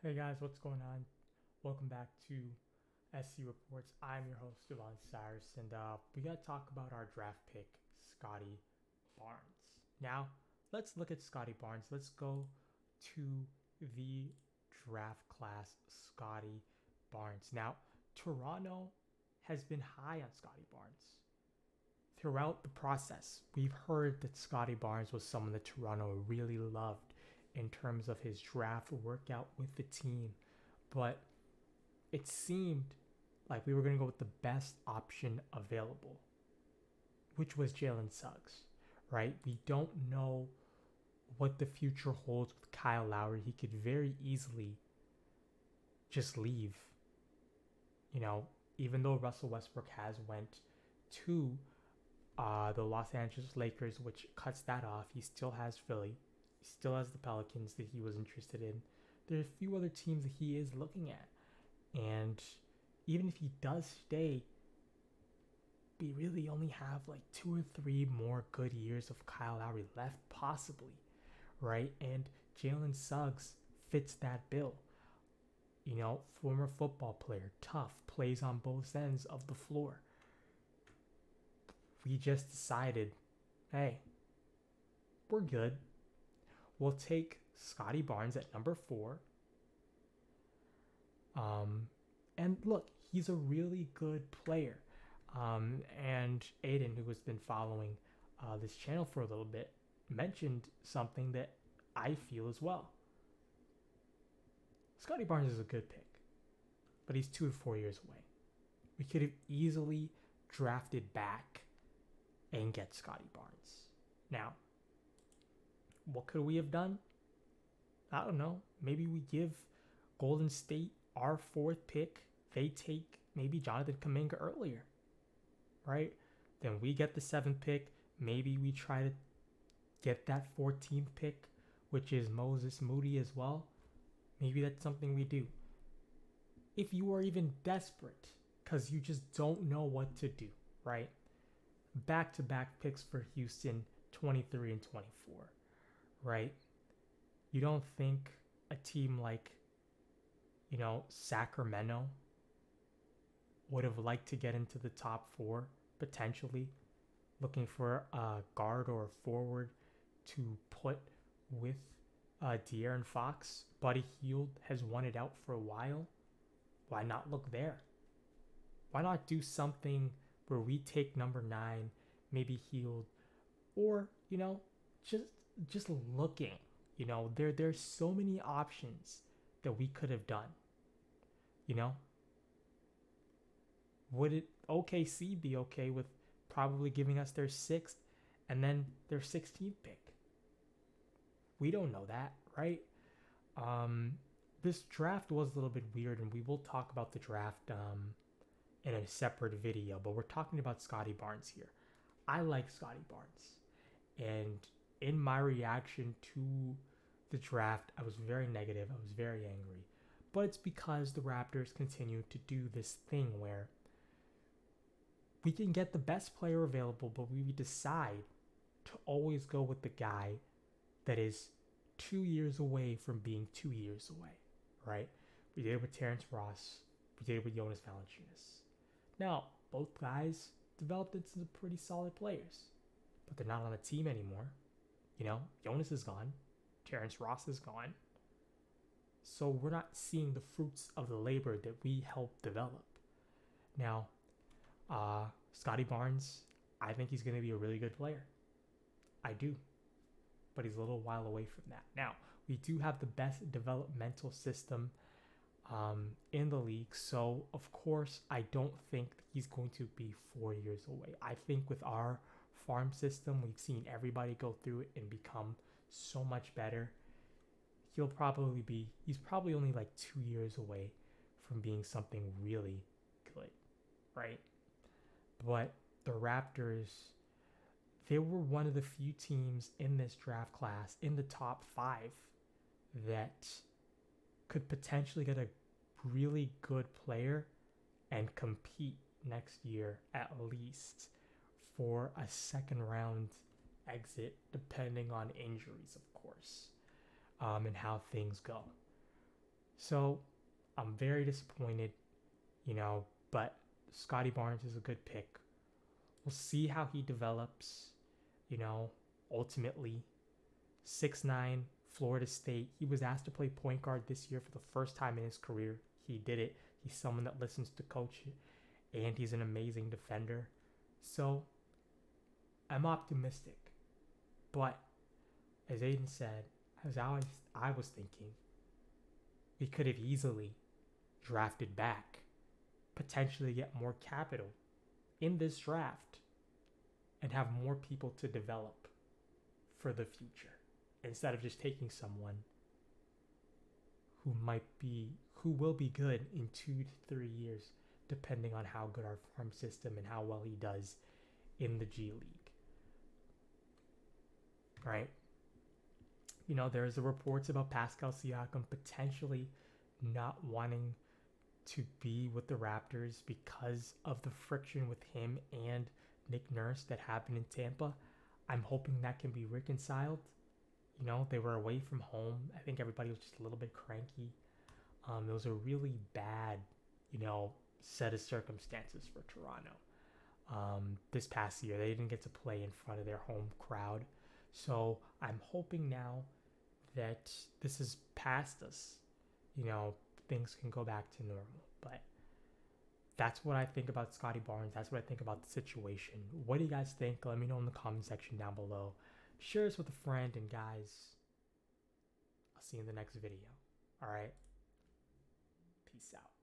Hey guys, what's going on? Welcome back to SC Reports. I'm your host, Devon Cyrus, and we got to talk about our draft pick, Scottie Barnes. Now, let's look at Scottie Barnes. Let's go to the draft class, Scottie Barnes. Now, Toronto has been high on Scottie Barnes. Throughout the process, we've heard that Scottie Barnes was someone that Toronto really loved in terms of his draft workout with the team. But it seemed like we were going to go with the best option available, which was Jalen Suggs, right? We don't know what the future holds with Kyle Lowry. He could very easily just leave, you know, even though Russell Westbrook has went to the Los Angeles Lakers, which cuts that off. He still has Philly. He still has the Pelicans that he was interested in. There are a few other teams that he is looking at. And even if he does stay, we really only have like 2 or 3 more good years of Kyle Lowry left, possibly, right? And Jalen Suggs fits that bill. You know, former football player, tough, plays on both ends of the floor. We just decided, hey, we're good. We'll take Scottie Barnes at number 4. And look, he's a really good player. And Aiden, who has been following this channel for a little bit, mentioned something that I feel as well. Scottie Barnes is a good pick, but he's 2 to 4 years away. We could have easily drafted back and get Scottie Barnes. Now, what could we have done? I don't know. Maybe we give Golden State our 4th pick. They take maybe Jonathan Kuminga earlier, right? Then we get the 7th pick. Maybe we try to get that 14th pick, which is Moses Moody as well. Maybe that's something we do. If you are even desperate because you just don't know what to do, right? Back-to-back picks for Houston, 23 and 24, right? You don't think a team like, Sacramento would have liked to get into the top 4, potentially, looking for a guard or a forward to put with De'Aaron Fox? Buddy Hield has won it out for a while. Why not look there? Why not do something where we take number 9, maybe Hield, or, just looking. There's so many options that we could have done. Would it OKC be okay with probably giving us their 6th and then their 16th pick? We don't know that, right? This draft was a little bit weird, and we will talk about the draft in a separate video, but we're talking about Scottie Barnes here. I like Scottie Barnes, and in my reaction to the draft, I was very negative. I was very angry. But it's because the Raptors continue to do this thing where we can get the best player available, but we decide to always go with the guy that is 2 years away from being 2 years away, right? We did it with Terrence Ross. We did it with Jonas Valanciunas. Now, both guys developed into some pretty solid players, but they're not on the team anymore. Jonas is gone. Terrence Ross is gone. So we're not seeing the fruits of the labor that we helped develop. Now, Scottie Barnes, I think he's going to be a really good player. I do. But he's a little while away from that. Now, we do have the best developmental system in the league. So, of course, I don't think he's going to be 4 years away. I think with our farm system, we've seen everybody go through it and become so much better. He's probably only like 2 years away from being something really good, right? But the Raptors, they were one of the few teams in this draft class in the top 5 that could potentially get a really good player and compete next year at least for a second round exit, depending on injuries, of course, and how things go. So I'm very disappointed, you know, but Scottie Barnes is a good pick. We'll see how he develops, you know, ultimately. 6'9", Florida State. He was asked to play point guard this year for the first time in his career. He did it. He's someone that listens to coach, and he's an amazing defender. So I'm optimistic. But as Aiden said, as I was thinking, we could have easily drafted back, potentially get more capital in this draft, and have more people to develop for the future instead of just taking someone who will be good in 2 to 3 years, depending on how good our farm system and how well he does in the G League. Right? You know, there's the reports about Pascal Siakam potentially not wanting to be with the Raptors because of the friction with him and Nick Nurse that happened in Tampa. I'm hoping that can be reconciled. You know, they were away from home. I think everybody was just a little bit cranky. It was a really bad, you know, set of circumstances for Toronto. This past year, they didn't get to play in front of their home crowd. So I'm hoping now that this is past us. You know, things can go back to normal. But that's what I think about Scottie Barnes. That's what I think about the situation. What do you guys think? Let me know in the comment section down below. Share this with a friend, and guys, I'll see you in the next video. All right? Peace out.